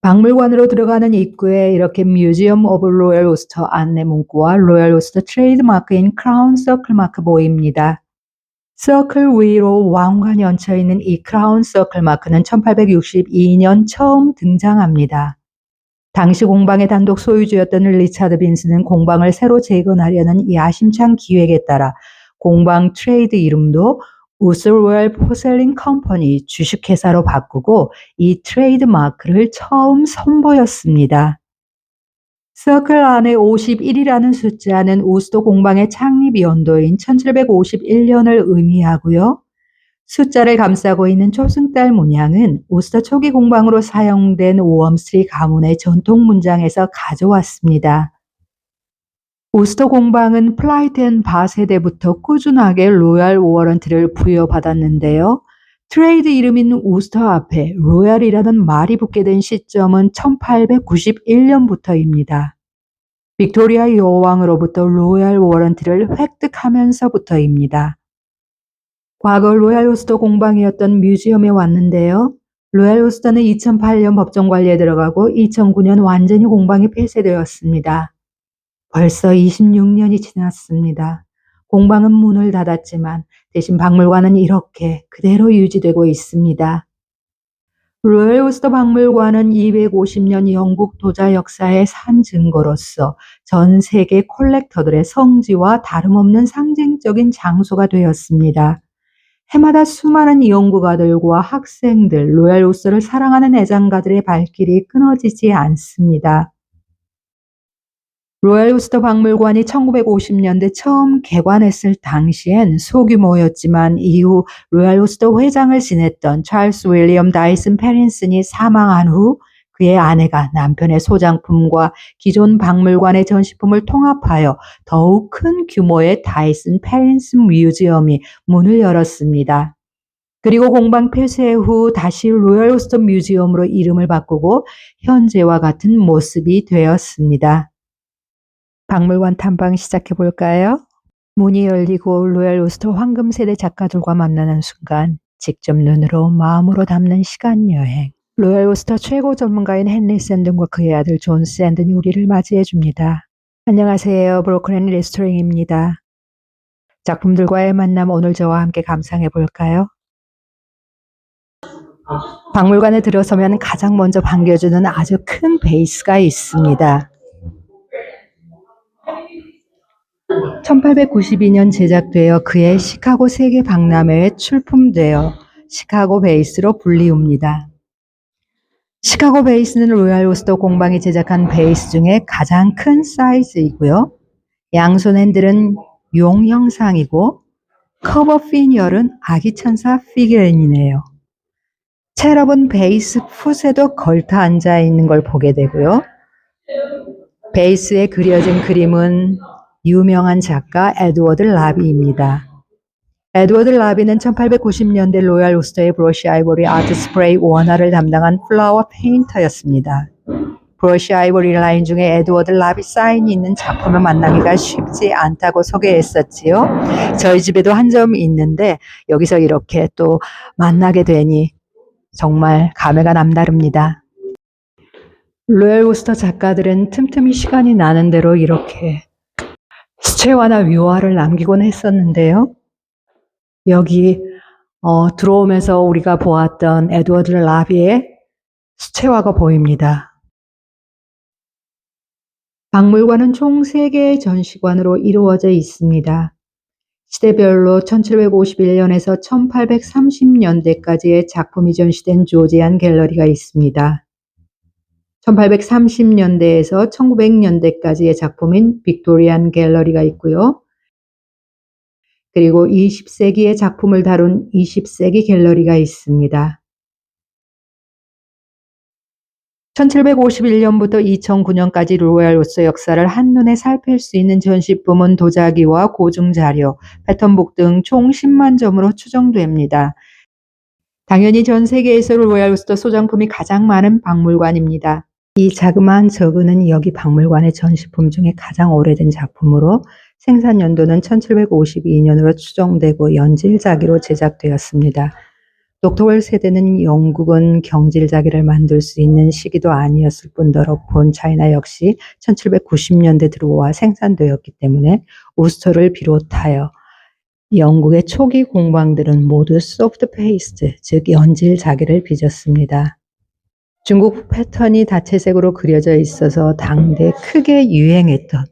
박물관으로 들어가는 입구에 이렇게 뮤지엄 오브 로얄 오스터 안내 문구와 로얄 오스터 트레이드마크인 크라운 서클 마크 보입니다. 서클 위로 왕관이 얹혀 있는 이 크라운 서클 마크는 1862년 처음 등장합니다. 당시 공방의 단독 소유주였던 리차드 빈스는 공방을 새로 재건하려는 야심찬 기획에 따라 공방 트레이드 이름도 우스 로얄 포셀린 컴퍼니 주식회사로 바꾸고 이 트레이드 마크를 처음 선보였습니다. 서클 안에 51이라는 숫자는 우스터 공방의 창립 연도인 1751년을 의미하고요. 숫자를 감싸고 있는 초승달 문양은 우스터 초기 공방으로 사용된 웜스트리 가문의 전통 문장에서 가져왔습니다. 우스터 공방은 플라이트 앤 바 세대부터 꾸준하게 로얄 워런트를 부여받았는데요. 트레이드 이름인 우스터 앞에 로얄이라는 말이 붙게 된 시점은 1891년부터입니다. 빅토리아 여왕으로부터 로얄 워런트를 획득하면서부터입니다. 과거 로얄 우스터 공방이었던 뮤지엄에 왔는데요. 로얄 우스터는 2008년 법정 관리에 들어가고 2009년 완전히 공방이 폐쇄되었습니다. 벌써 26년이 지났습니다. 공방은 문을 닫았지만 대신 박물관은 이렇게 그대로 유지되고 있습니다. 로얄 우스터 박물관은 250년 영국 도자 역사의 산 증거로서 전 세계 콜렉터들의 성지와 다름없는 상징적인 장소가 되었습니다. 해마다 수많은 연구가들과 학생들, 로얄 우스터를 사랑하는 애장가들의 발길이 끊어지지 않습니다. 로얄 우스터 박물관이 1950년대 처음 개관했을 당시엔 소규모였지만 이후 로얄 우스터 회장을 지냈던 찰스 윌리엄 다이슨 패린슨이 사망한 후 그의 아내가 남편의 소장품과 기존 박물관의 전시품을 통합하여 더욱 큰 규모의 다이슨 패린슨 뮤지엄이 문을 열었습니다. 그리고 공방 폐쇄 후 다시 로얄 우스터 뮤지엄으로 이름을 바꾸고 현재와 같은 모습이 되었습니다. 박물관 탐방 시작해 볼까요? 문이 열리고 로얄 우스터 황금 세대 작가들과 만나는 순간 직접 눈으로 마음으로 담는 시간 여행. 로얄 우스터 최고 전문가인 헨리 샌든과 그의 아들 존 샌든이 우리를 맞이해 줍니다. 안녕하세요. 브로큰 앤 리스토링입니다. 작품들과의 만남 오늘 저와 함께 감상해 볼까요? 박물관에 들어서면 가장 먼저 반겨주는 아주 큰 베이스가 있습니다. 1892년 제작되어 그의 시카고 세계 박람회에 출품되어 시카고 베이스로 불리웁니다. 시카고 베이스는 로얄 우스터 공방이 제작한 베이스 중에 가장 큰 사이즈이고요. 양손 핸들은 용 형상이고 커버 피니얼은 아기 천사 피겨인이네요. 체럽은 베이스 풋에도 걸터 앉아 있는 걸 보게 되고요. 베이스에 그려진 그림은 유명한 작가 에드워드 라비입니다. 에드워드 라비는 1890년대 로얄 우스터의 브러쉬 아이보리 아트 스프레이 원화를 담당한 플라워 페인터였습니다. 브러쉬 아이보리 라인 중에 에드워드 라비 사인이 있는 작품을 만나기가 쉽지 않다고 소개했었지요. 저희 집에도 한 점 있는데 여기서 이렇게 또 만나게 되니 정말 감회가 남다릅니다. 로얄 우스터 작가들은 틈틈이 시간이 나는 대로 이렇게 수채화나 유화를 남기곤 했었는데요. 여기 들어오면서 우리가 보았던 에드워드 라비의 수채화가 보입니다. 박물관은 총 3개의 전시관으로 이루어져 있습니다. 시대별로 1751년에서 1830년대까지의 작품이 전시된 조지안 갤러리가 있습니다. 1830년대에서 1900년대까지의 작품인 빅토리안 갤러리가 있고요. 그리고 20세기의 작품을 다룬 20세기 갤러리가 있습니다. 1751년부터 2009년까지 로얄 우스터 역사를 한눈에 살필 수 있는 전시품은 도자기와 고증자료, 패턴북 등 총 10만 점으로 추정됩니다. 당연히 전 세계에서 로얄 우스터 소장품이 가장 많은 박물관입니다. 이 자그마한 저그는 여기 박물관의 전시품 중에 가장 오래된 작품으로 생산 연도는 1752년으로 추정되고 연질자기로 제작되었습니다. 독토월 세대는 영국은 경질자기를 만들 수 있는 시기도 아니었을 뿐더러 본 차이나 역시 1790년대 들어와 생산되었기 때문에 우스터를 비롯하여 영국의 초기 공방들은 모두 소프트 페이스트, 즉 연질 자기를 빚었습니다. 중국 패턴이 다채색으로 그려져 있어서 당대 크게 유행했던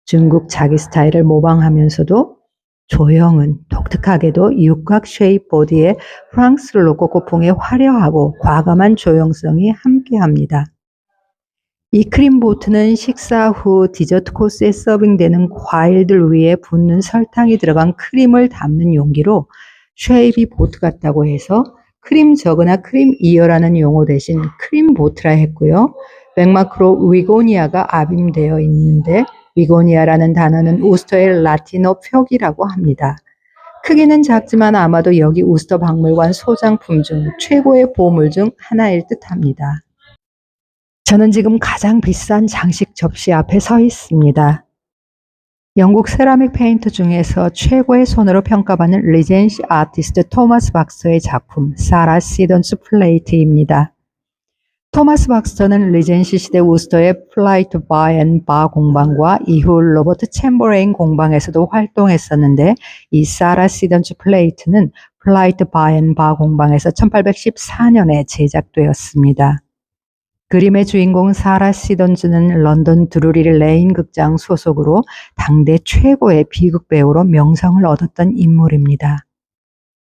중국 자기 스타일을 모방하면서도 조형은 독특하게도 육각 쉐입 보디에 프랑스 로코코풍의 화려하고 과감한 조형성이 함께합니다. 이 크림보트는 식사 후 디저트 코스에 서빙되는 과일들 위에 붓는 설탕이 들어간 크림을 담는 용기로 쉐입이 보트 같다고 해서 크림 저그나 크림 이어라는 용어 대신 크림보트라 했고요. 백마크로 위고니아가 압임되어 있는데 위고니아라는 단어는 우스터의 라틴어 표기라고 합니다. 크기는 작지만 아마도 여기 우스터 박물관 소장품 중 최고의 보물 중 하나일 듯합니다. 저는 지금 가장 비싼 장식 접시 앞에 서 있습니다. 영국 세라믹 페인터 중에서 최고의 손으로 평가받는 리젠시 아티스트 토마스 박스터의 작품 사라 시던스 플레이트입니다. 토마스 박스터는 리젠시 시대 우스터의 플라이트 바 앤 바 공방과 이후 로버트 챔버레인 공방에서도 활동했었는데 이 사라 시던스 플레이트는 플라이트 바 앤 바 공방에서 1814년에 제작되었습니다. 그림의 주인공 사라 시던즈는 런던 드루리 레인 극장 소속으로 당대 최고의 비극 배우로 명성을 얻었던 인물입니다.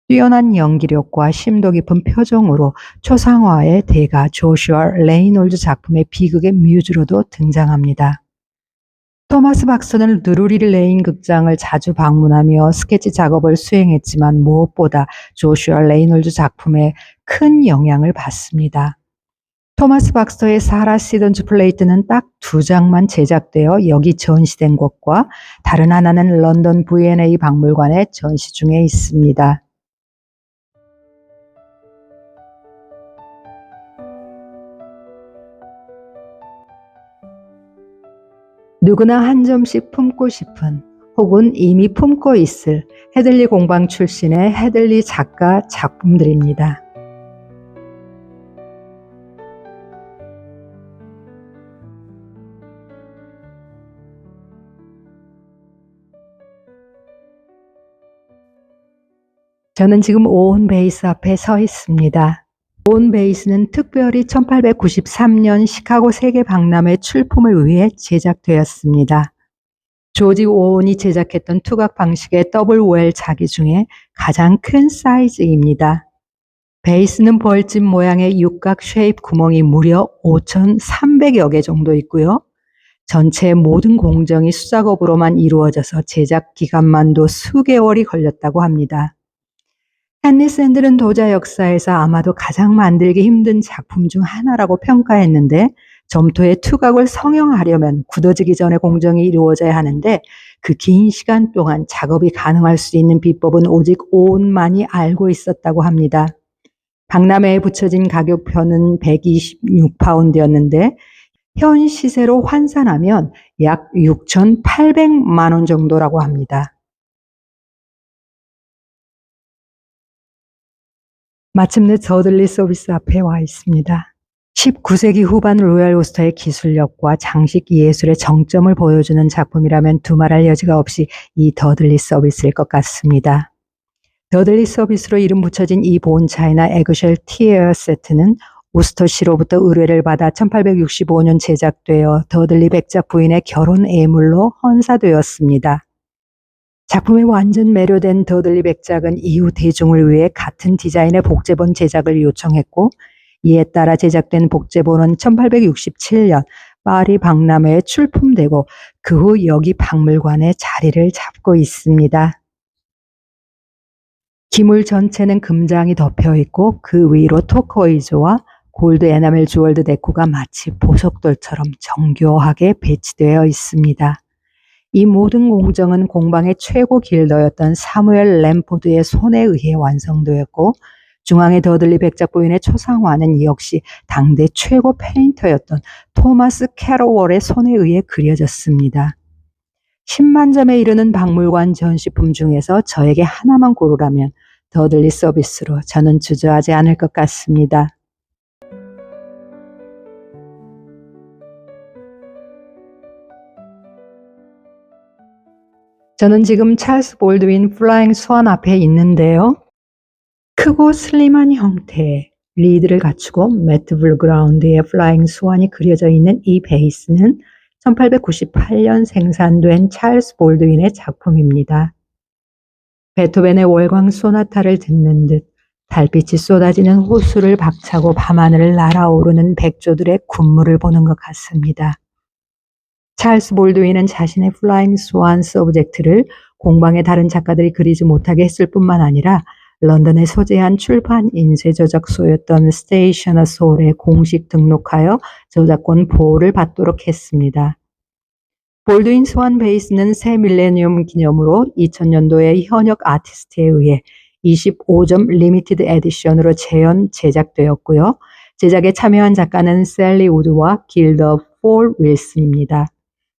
뛰어난 연기력과 심도 깊은 표정으로 초상화의 대가 조슈아 레이놀즈 작품의 비극의 뮤즈로도 등장합니다. 토마스 박스는 드루리 레인 극장을 자주 방문하며 스케치 작업을 수행했지만 무엇보다 조슈아 레이놀즈 작품에 큰 영향을 받습니다. 토마스 박스터의 사라 시던즈 플레이트는 딱 2장만 제작되어 여기 전시된 것과 다른 하나는 런던 V&A 박물관에 전시 중에 있습니다. 누구나 한 점씩 품고 싶은 혹은 이미 품고 있을 헤들리 공방 출신의 헤들리 작가 작품들입니다. 저는 지금 오온 베이스 앞에 서 있습니다. 오온 베이스는 특별히 1893년 시카고 세계 박람회 출품을 위해 제작되었습니다. 조지 오온이 제작했던 투각 방식의 더블 웰 자기 중에 가장 큰 사이즈입니다. 베이스는 벌집 모양의 육각 쉐입 구멍이 무려 5,300여 개 정도 있고요. 전체 모든 공정이 수작업으로만 이루어져서 제작 기간만도 수개월이 걸렸다고 합니다. 헨리 샌들은 도자 역사에서 아마도 가장 만들기 힘든 작품 중 하나라고 평가했는데 점토의 투각을 성형하려면 굳어지기 전에 공정이 이루어져야 하는데 그 긴 시간 동안 작업이 가능할 수 있는 비법은 오직 오온만이 알고 있었다고 합니다. 박람회에 붙여진 가격표는 126파운드였는데 현 시세로 환산하면 약 6,800만 원 정도라고 합니다. 마침내 더들리 서비스 앞에 와 있습니다. 19세기 후반 로얄 오스터의 기술력과 장식 예술의 정점을 보여주는 작품이라면 두말할 여지가 없이 이 더들리 서비스일 것 같습니다. 더들리 서비스로 이름 붙여진 이 본차이나 에그쉘 티에어 세트는 우스터시로부터 의뢰를 받아 1865년 제작되어 더들리 백작 부인의 결혼 예물로 헌사되었습니다. 작품에 완전 매료된 더들리 백작은 이후 대중을 위해 같은 디자인의 복제본 제작을 요청했고 이에 따라 제작된 복제본은 1867년 파리 박람회에 출품되고 그 후 여기 박물관에 자리를 잡고 있습니다. 기물 전체는 금장이 덮여 있고 그 위로 토커이즈와 골드 에나멜 주얼드 데코가 마치 보석돌처럼 정교하게 배치되어 있습니다. 이 모든 공정은 공방의 최고 길더였던 사무엘 램포드의 손에 의해 완성되었고 중앙의 더들리 백작 부인의 초상화는 역시 당대 최고 페인터였던 토마스 캐로월의 손에 의해 그려졌습니다. 10만 점에 이르는 박물관 전시품 중에서 저에게 하나만 고르라면 더들리 서비스로 저는 주저하지 않을 것 같습니다. 저는 지금 찰스 볼드윈 플라잉 스완 앞에 있는데요. 크고 슬림한 형태의 리드를 갖추고 매트 블루그라운드에 플라잉 스완이 그려져 있는 이 베이스는 1898년 생산된 찰스 볼드윈의 작품입니다. 베토벤의 월광 소나타를 듣는 듯 달빛이 쏟아지는 호수를 박차고 밤하늘을 날아오르는 백조들의 군무를 보는 것 같습니다. 찰스 볼드윈은 자신의 플라잉 스완 서브젝트를 공방의 다른 작가들이 그리지 못하게 했을 뿐만 아니라 런던에 소재한 출판 인쇄 저작소였던 스테이셔너 소울에 공식 등록하여 저작권 보호를 받도록 했습니다. 볼드윈 스완 베이스는 새 밀레니엄 기념으로 2000년도에 현역 아티스트에 의해 25점 리미티드 에디션으로 재현 제작되었고요. 제작에 참여한 작가는 셀리 우드와 길더 폴 윌슨입니다.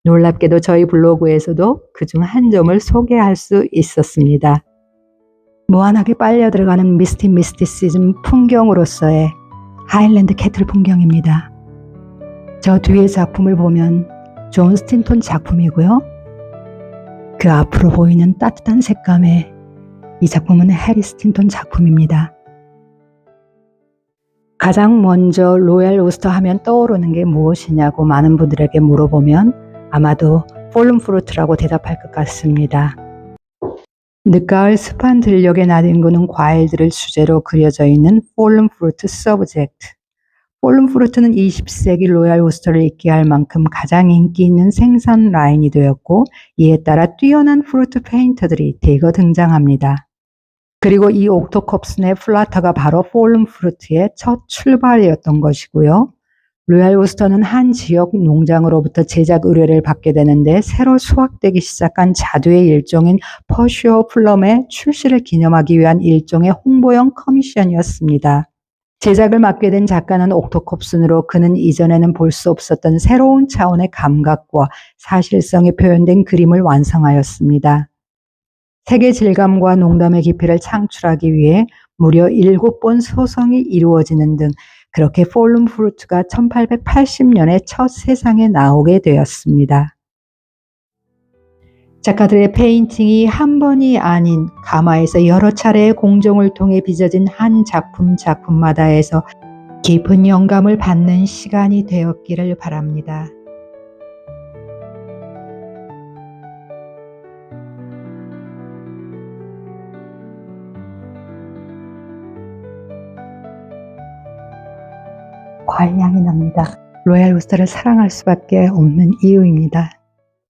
놀랍게도 저희 블로그에서도 그중 한 점을 소개할 수 있었습니다. 무한하게 빨려 들어가는 미스티시즘 풍경으로서의 하일랜드 캐틀 풍경입니다. 저 뒤에 작품을 보면 존 스틴톤 작품이고요. 그 앞으로 보이는 따뜻한 색감의 이 작품은 해리 스틴톤 작품입니다. 가장 먼저 로얄 오스터 하면 떠오르는 게 무엇이냐고 많은 분들에게 물어보면 아마도 폴름 프루트라고 대답할 것 같습니다. 늦가을 습한 들녘에 나뒹구는 과일들을 주제로 그려져 있는 폴름 프루트 서브젝트. 폴름 프루트는 20세기 로얄 오스터를 있게 할 만큼 가장 인기 있는 생산 라인이 되었고 이에 따라 뛰어난 프루트 페인터들이 대거 등장합니다. 그리고 이 옥토컵슨의 플라터가 바로 폴름 프루트의 첫 출발이었던 것이고요. 로얄 오스터는 한 지역 농장으로부터 제작 의뢰를 받게 되는데 새로 수확되기 시작한 자두의 일종인 퍼슈어 플럼의 출시를 기념하기 위한 일종의 홍보용 커미션이었습니다. 제작을 맡게 된 작가는 옥토컵슨으로 그는 이전에는 볼 수 없었던 새로운 차원의 감각과 사실성이 표현된 그림을 완성하였습니다. 색의 질감과 농담의 깊이를 창출하기 위해 무려 7번 소성이 이루어지는 등 그렇게 폴름 프루트가 1880년에 첫 세상에 나오게 되었습니다. 작가들의 페인팅이 한 번이 아닌 가마에서 여러 차례의 공정을 통해 빚어진 한 작품마다에서 깊은 영감을 받는 시간이 되었기를 바랍니다. 과일 향이 납니다. 로얄 오스터를 사랑할 수밖에 없는 이유입니다.